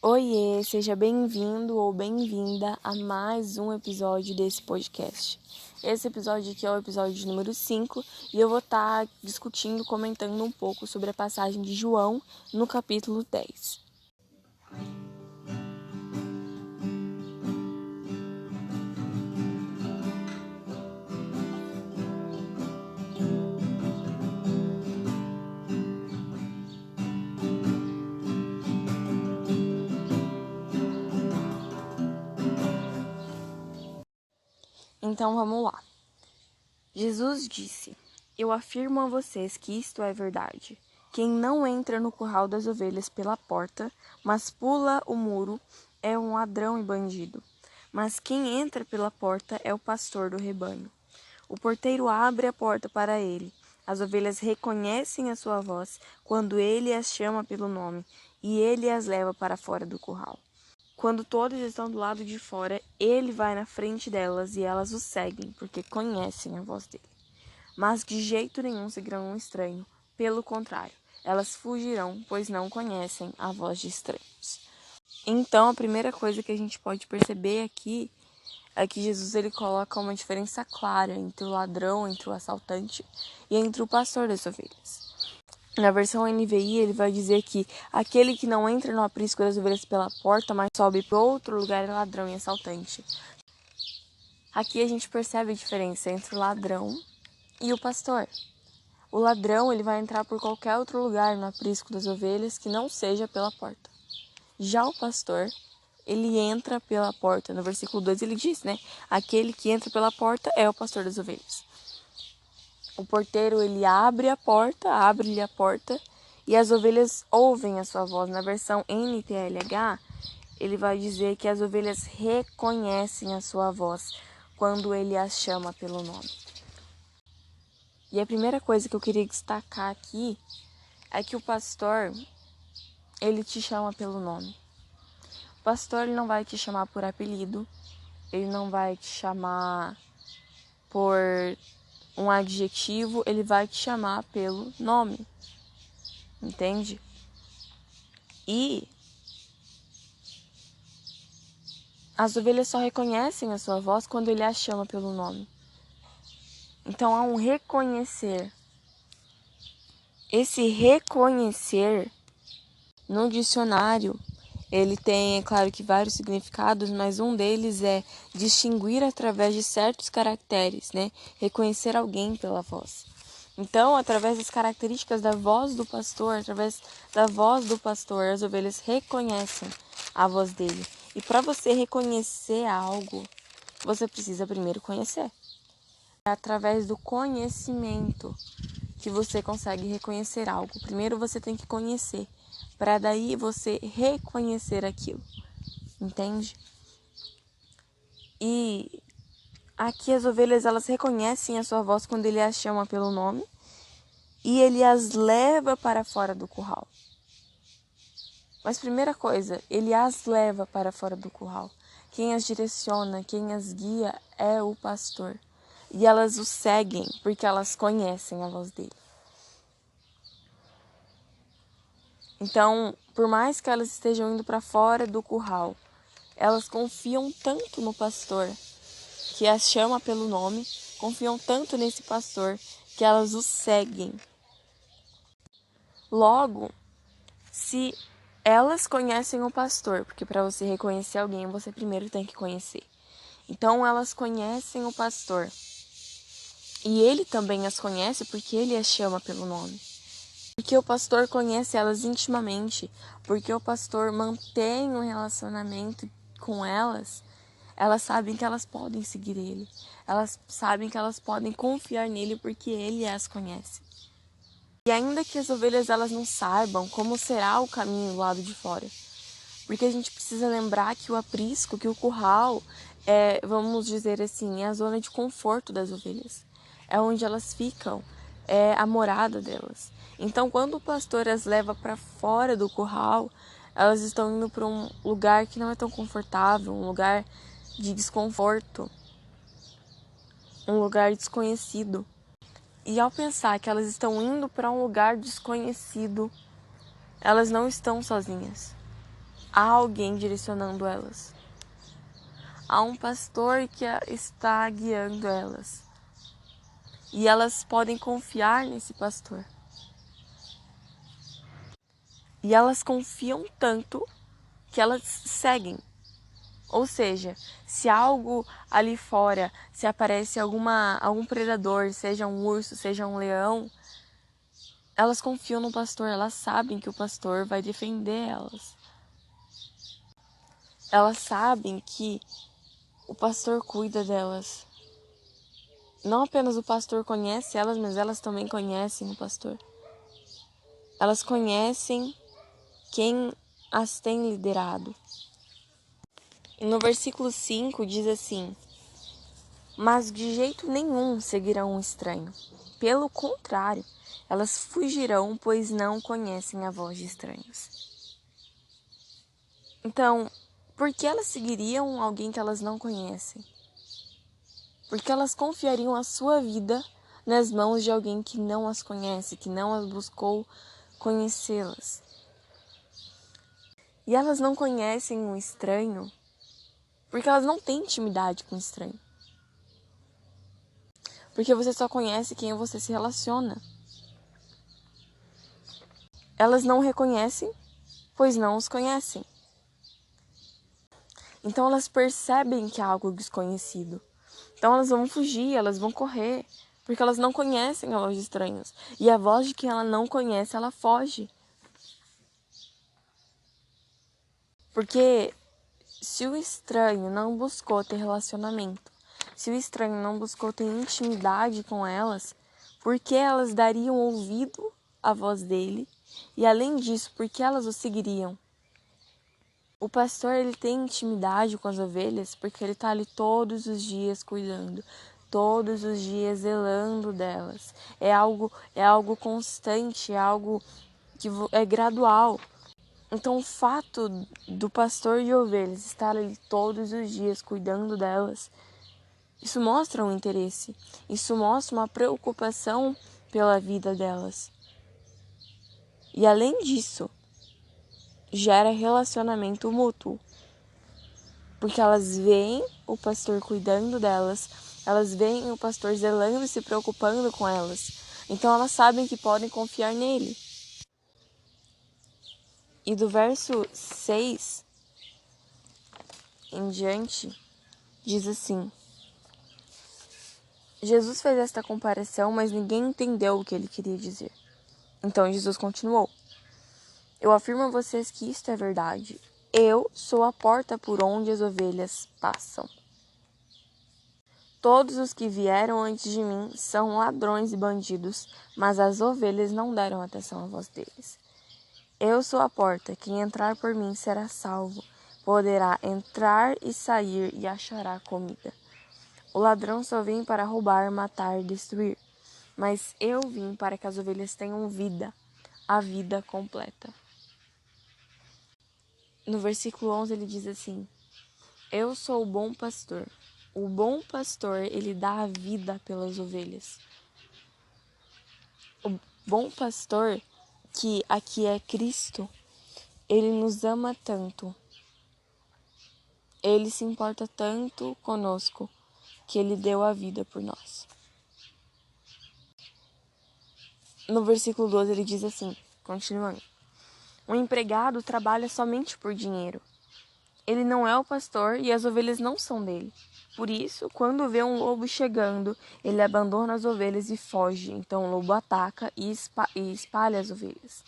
Oiê, seja bem-vindo ou bem-vinda a mais um episódio desse podcast. Esse episódio aqui é o episódio número 5 e eu vou estar discutindo, comentando um pouco sobre a passagem de João no capítulo 10. Então vamos lá. Jesus disse: Eu afirmo a vocês que isto é verdade. Quem não entra no curral das ovelhas pela porta, mas pula o muro, é um ladrão e bandido. Mas quem entra pela porta é o pastor do rebanho. O porteiro abre a porta para ele. As ovelhas reconhecem a sua voz quando ele as chama pelo nome, e ele as leva para fora do curral. Quando todas estão do lado de fora, ele vai na frente delas e elas o seguem, porque conhecem a voz dele. Mas de jeito nenhum seguirão um estranho. Pelo contrário, elas fugirão, pois não conhecem a voz de estranhos. Então, a primeira coisa que a gente pode perceber aqui é que Jesus ele coloca uma diferença clara entre o ladrão, entre o assaltante e entre o pastor das ovelhas. Na versão NVI, ele vai dizer que aquele que não entra no aprisco das ovelhas pela porta, mas sobe para outro lugar é ladrão e assaltante. Aqui a gente percebe a diferença entre o ladrão e o pastor. O ladrão ele vai entrar por qualquer outro lugar no aprisco das ovelhas que não seja pela porta. Já o pastor, ele entra pela porta. No versículo 2 ele diz, Aquele que entra pela porta é o pastor das ovelhas. O porteiro, ele abre-lhe a porta, e as ovelhas ouvem a sua voz. Na versão NTLH, ele vai dizer que as ovelhas reconhecem a sua voz quando ele as chama pelo nome. E a primeira coisa que eu queria destacar aqui é que o pastor, ele te chama pelo nome. O pastor, ele não vai te chamar por apelido, ele não vai te chamar por um adjetivo, ele vai te chamar pelo nome, entende? E as ovelhas só reconhecem a sua voz quando ele as chama pelo nome. Então há um reconhecer. Esse reconhecer, no dicionário, ele tem, é claro que vários significados, mas um deles é distinguir através de certos caracteres, Reconhecer alguém pela voz. Então, através das características da voz do pastor, através da voz do pastor, as ovelhas reconhecem a voz dele. E para você reconhecer algo, você precisa primeiro conhecer. É através do conhecimento que você consegue reconhecer algo. Primeiro você tem que conhecer, para daí você reconhecer aquilo. Entende? E aqui as ovelhas, elas reconhecem a sua voz quando ele as chama pelo nome e ele as leva para fora do curral. Mas primeira coisa, ele as leva para fora do curral. Quem as direciona, quem as guia é o pastor. E elas o seguem porque elas conhecem a voz dele. Então, por mais que elas estejam indo para fora do curral, elas confiam tanto no pastor, que as chama pelo nome, confiam tanto nesse pastor, que elas o seguem. Logo, se elas conhecem o pastor, porque para você reconhecer alguém, você primeiro tem que conhecer. Então, elas conhecem o pastor. E ele também as conhece porque ele as chama pelo nome. Porque o pastor conhece elas intimamente, porque o pastor mantém um relacionamento com elas, elas sabem que elas podem seguir ele. Elas sabem que elas podem confiar nele porque ele as conhece. E ainda que as ovelhas elas não saibam como será o caminho do lado de fora, porque a gente precisa lembrar que o aprisco, que o curral, vamos dizer assim, é a zona de conforto das ovelhas. É onde elas ficam, é a morada delas. Então, quando o pastor as leva para fora do curral, elas estão indo para um lugar que não é tão confortável, um lugar de desconforto, um lugar desconhecido. E ao pensar que elas estão indo para um lugar desconhecido, elas não estão sozinhas. há alguém direcionando elas. Há um pastor que está guiando elas. E elas podem confiar nesse pastor. E elas confiam tanto que elas seguem. Ou seja, se algo ali fora, se aparece algum predador, seja um urso, seja um leão, elas confiam no pastor, elas sabem que o pastor vai defender elas. Elas sabem que o pastor cuida delas. Não apenas o pastor conhece elas, mas elas também conhecem o pastor. Elas conhecem quem as tem liderado. E no versículo 5 diz assim: mas de jeito nenhum seguirão um estranho. Pelo contrário, elas fugirão, pois não conhecem a voz de estranhos. Então, por que elas seguiriam alguém que elas não conhecem? Porque elas confiariam a sua vida nas mãos de alguém que não as conhece, que não as buscou conhecê-las. E elas não conhecem um estranho porque elas não têm intimidade com o estranho. Porque você só conhece quem você se relaciona. Elas não reconhecem, pois não os conhecem. Então elas percebem que há algo desconhecido. Então elas vão fugir, elas vão correr, porque elas não conhecem a voz de estranhos. E a voz de quem ela não conhece, ela foge. Porque se o estranho não buscou ter relacionamento, se o estranho não buscou ter intimidade com elas, por que elas dariam ouvido à voz dele? E além disso, por que elas o seguiriam? O pastor, ele tem intimidade com as ovelhas porque ele está ali todos os dias cuidando, todos os dias zelando delas. É algo constante, é algo que é gradual. Então, o fato do pastor de ovelhas estar ali todos os dias cuidando delas, isso mostra um interesse, isso mostra uma preocupação pela vida delas. E além disso, gera relacionamento mútuo. Porque elas veem o pastor cuidando delas, elas veem o pastor zelando e se preocupando com elas. Então elas sabem que podem confiar nele. E do verso 6 em diante, diz assim: Jesus fez esta comparação, mas ninguém entendeu o que ele queria dizer. Então Jesus continuou: eu afirmo a vocês que isto é verdade. Eu sou a porta por onde as ovelhas passam. Todos os que vieram antes de mim são ladrões e bandidos, mas as ovelhas não deram atenção à voz deles. Eu sou a porta, quem entrar por mim será salvo. Poderá entrar e sair e achará comida. O ladrão só vem para roubar, matar e destruir. Mas eu vim para que as ovelhas tenham vida, a vida completa. No versículo 11 ele diz assim: eu sou o bom pastor. O bom pastor, ele dá a vida pelas ovelhas. O bom pastor, que aqui é Cristo, ele nos ama tanto. Ele se importa tanto conosco que ele deu a vida por nós. No versículo 12 ele diz assim, continuando: o empregado trabalha somente por dinheiro. Ele não é o pastor e as ovelhas não são dele. Por isso, quando vê um lobo chegando, ele abandona as ovelhas e foge. Então o lobo ataca e espalha as ovelhas.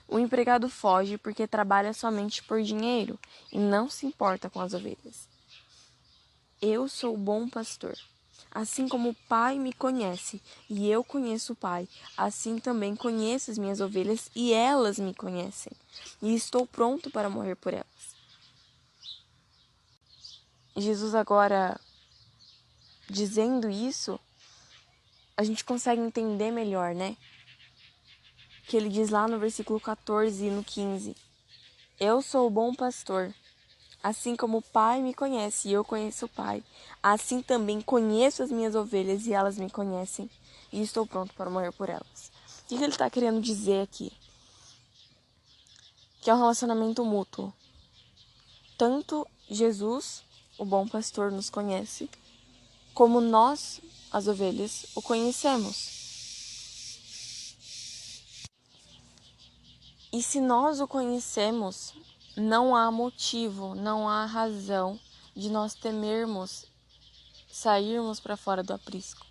O empregado foge porque trabalha somente por dinheiro e não se importa com as ovelhas. Eu sou o bom pastor. Assim como o Pai me conhece e eu conheço o Pai, assim também conheço as minhas ovelhas e elas me conhecem. E estou pronto para morrer por elas. Jesus agora dizendo isso, a gente consegue entender melhor, né? Que ele diz lá no versículo 14 e no 15: eu sou o bom pastor. Assim como o Pai me conhece e eu conheço o Pai, assim também conheço as minhas ovelhas e elas me conhecem, e estou pronto para morrer por elas. O que ele está querendo dizer aqui? Que é um relacionamento mútuo. tanto Jesus, o bom pastor, nos conhece, como nós, as ovelhas, o conhecemos. E se nós o conhecemos, não há motivo, não há razão de nós temermos sairmos para fora do aprisco.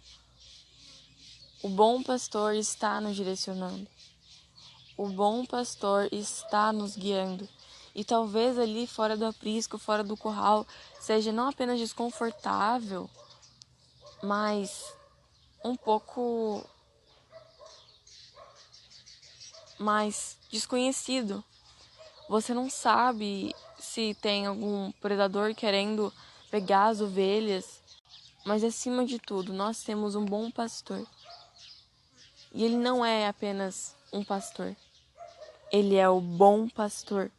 O bom pastor está nos direcionando. O bom pastor está nos guiando. E talvez ali fora do aprisco, fora do curral, seja não apenas desconfortável, mas um pouco mais desconhecido. Você não sabe se tem algum predador querendo pegar as ovelhas, mas acima de tudo, nós temos um bom pastor. E ele não é apenas um pastor, ele é o bom pastor.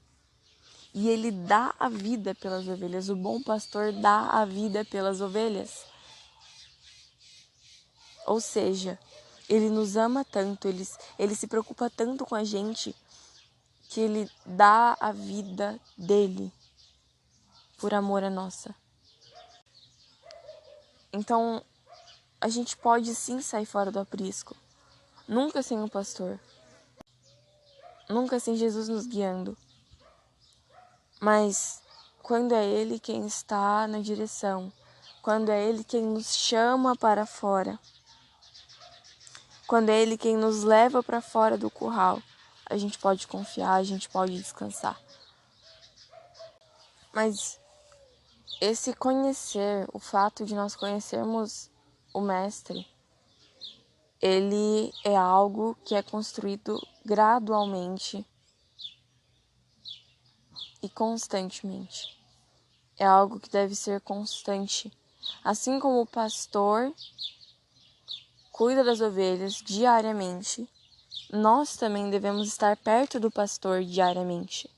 E ele dá a vida pelas ovelhas. O bom pastor dá a vida pelas ovelhas. Ou seja, ele nos ama tanto, ele se preocupa tanto com a gente, que ele dá a vida dele por amor a nossa. Então, a gente pode sim sair fora do aprisco. Nunca sem o pastor. Nunca sem Jesus nos guiando. Mas quando é ele quem está na direção, quando é ele quem nos chama para fora, quando é ele quem nos leva para fora do curral, a gente pode confiar, a gente pode descansar. Mas esse conhecer, o fato de nós conhecermos o Mestre, ele é algo que é construído gradualmente e constantemente. É algo que deve ser constante. Assim como o pastor cuida das ovelhas diariamente, nós também devemos estar perto do pastor diariamente.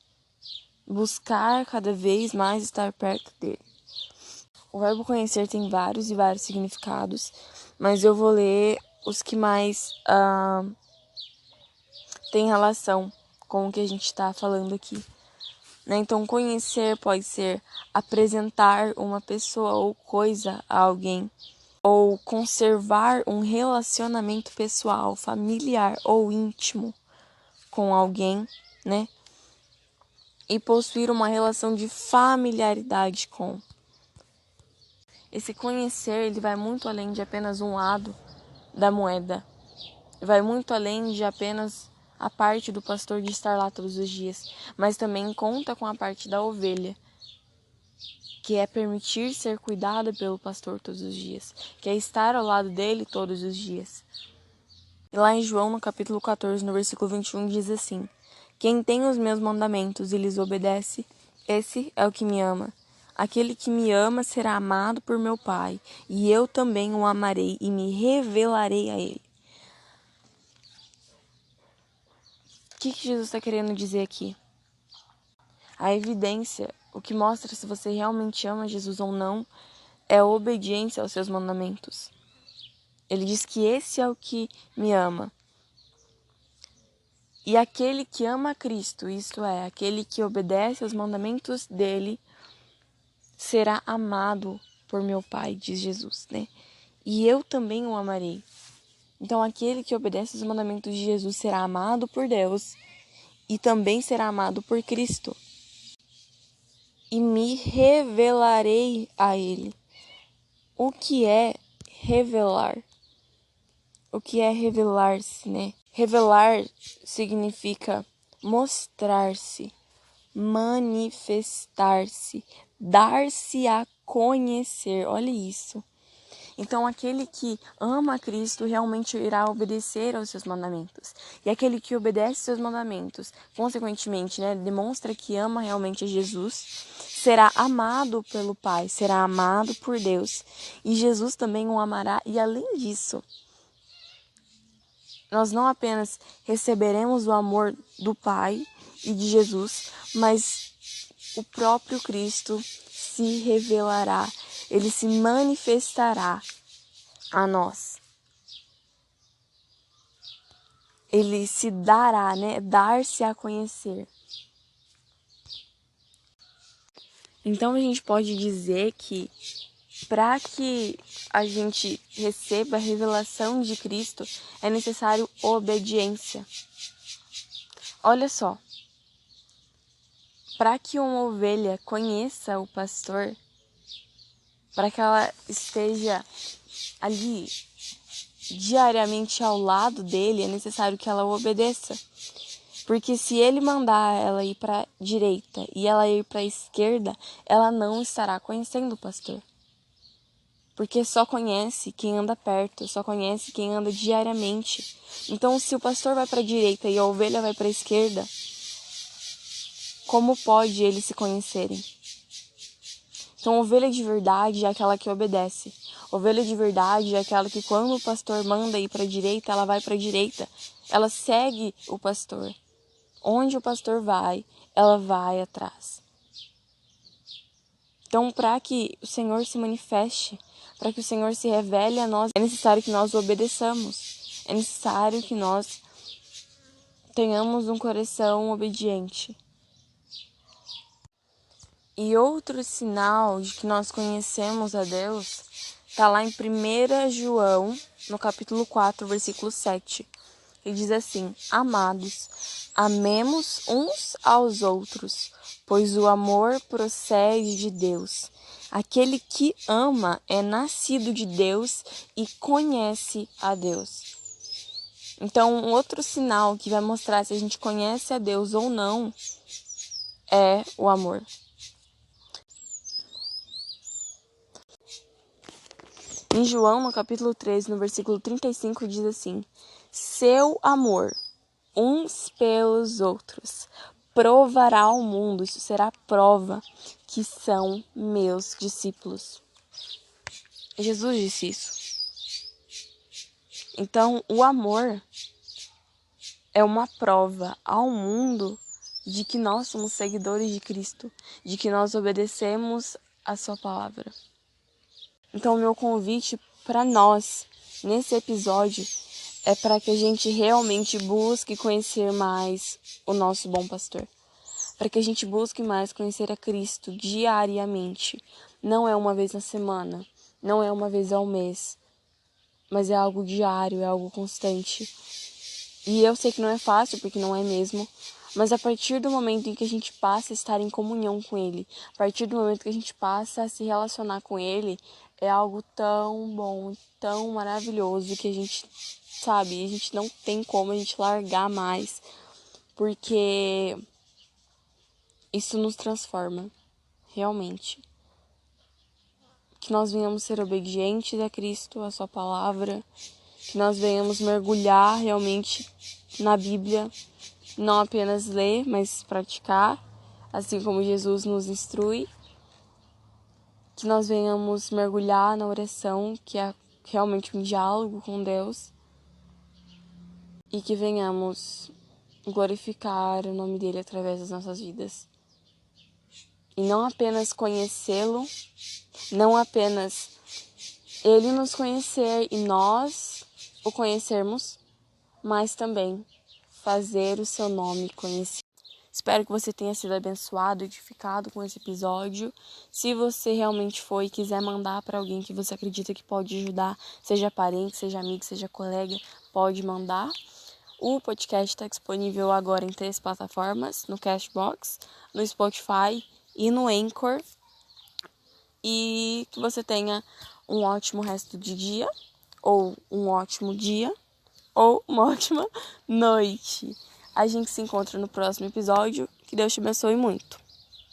Buscar cada vez mais estar perto dele. O verbo conhecer tem vários e vários significados, mas eu vou ler os que mais têm relação com o que a gente está falando aqui. Então, conhecer pode ser apresentar uma pessoa ou coisa a alguém, ou conservar um relacionamento pessoal, familiar ou íntimo com alguém, né? E possuir uma relação de familiaridade com. Esse conhecer, ele vai muito além de apenas um lado da moeda. Vai muito além de apenas a parte do pastor de estar lá todos os dias, mas também conta com a parte da ovelha, que é permitir ser cuidada pelo pastor todos os dias, que é estar ao lado dele todos os dias. E lá em João, no capítulo 14, no versículo 21, diz assim: Quem tem os meus mandamentos e lhes obedece, esse é o que me ama. Aquele que me ama será amado por meu Pai, e eu também o amarei e me revelarei a ele. O que Jesus está querendo dizer aqui? A evidência, o que mostra se você realmente ama Jesus ou não, é a obediência aos seus mandamentos. Ele diz que esse é o que me ama. E aquele que ama Cristo, isto é, aquele que obedece aos mandamentos dele, será amado por meu Pai, diz Jesus, né? E eu também o amarei. Então, aquele que obedece aos mandamentos de Jesus será amado por Deus e também será amado por Cristo. E me revelarei a ele. O que é revelar? O que é revelar-se, né? Revelar significa mostrar-se, manifestar-se, dar-se a conhecer. Olha isso. Então, aquele que ama a Cristo realmente irá obedecer aos seus mandamentos. E aquele que obedece aos seus mandamentos, consequentemente, né, demonstra que ama realmente a Jesus, será amado pelo Pai, será amado por Deus. E Jesus também o amará. E além disso, nós não apenas receberemos o amor do Pai e de Jesus, mas o próprio Cristo se revelará, ele se manifestará a nós. Ele se dará, né? Dar-se a conhecer. Então a gente pode dizer que para que a gente receba a revelação de Cristo, é necessário obediência. Olha só, para que uma ovelha conheça o pastor, para que ela esteja ali diariamente ao lado dele, é necessário que ela o obedeça. Porque se ele mandar ela ir para a direita e ela ir para a esquerda, ela não estará conhecendo o pastor. Porque só conhece quem anda perto, só conhece quem anda diariamente. Então, se o pastor vai para a direita e a ovelha vai para a esquerda, como pode eles se conhecerem? Então, ovelha de verdade é aquela que obedece. Ovelha de verdade é aquela que, quando o pastor manda ir para a direita, ela vai para a direita. Ela segue o pastor. Onde o pastor vai, ela vai atrás. Então, para que o Senhor se manifeste, para que o Senhor se revele a nós, é necessário que nós o obedeçamos. É necessário que nós tenhamos um coração obediente. E outro sinal de que nós conhecemos a Deus está lá em 1 João, no capítulo 4, versículo 7. Ele diz assim: Amados, amemos uns aos outros, pois o amor procede de Deus. Aquele que ama é nascido de Deus e conhece a Deus. Então, um outro sinal que vai mostrar se a gente conhece a Deus ou não é o amor. Em João, no capítulo 13, no versículo 35, diz assim: Seu amor uns pelos outros provará ao mundo, isso será prova que são meus discípulos. Jesus disse isso. Então, o amor é uma prova ao mundo de que nós somos seguidores de Cristo, de que nós obedecemos a sua palavra. Então, o meu convite para nós, nesse episódio, é para que a gente realmente busque conhecer mais o nosso bom pastor. Para que a gente busque mais conhecer a Cristo diariamente. Não é uma vez na semana, não é uma vez ao mês, mas é algo diário, é algo constante. E eu sei que não é fácil, porque não é mesmo, mas a partir do momento em que a gente passa a estar em comunhão com Ele, a partir do momento que a gente passa a se relacionar com Ele, é algo tão bom, tão maravilhoso que a gente, sabe, a gente não tem como a gente largar mais, porque isso nos transforma, realmente. Que nós venhamos ser obedientes a Cristo, a sua palavra, que nós venhamos mergulhar realmente na Bíblia, não apenas ler, mas praticar, assim como Jesus nos instrui. Que nós venhamos mergulhar na oração, que é realmente um diálogo com Deus, e que venhamos glorificar o nome dele através das nossas vidas. E não apenas conhecê-lo, não apenas ele nos conhecer e nós o conhecermos, mas também fazer o seu nome conhecido. Espero que você tenha sido abençoado, edificado com esse episódio. Se você realmente foi e quiser mandar para alguém que você acredita que pode ajudar, seja parente, seja amigo, seja colega, pode mandar. O podcast está disponível agora em 3 plataformas, no Cashbox, no Spotify e no Anchor. E que você tenha um ótimo resto de dia, ou um ótimo dia, ou uma ótima noite. A gente se encontra no próximo episódio. Que Deus te abençoe muito.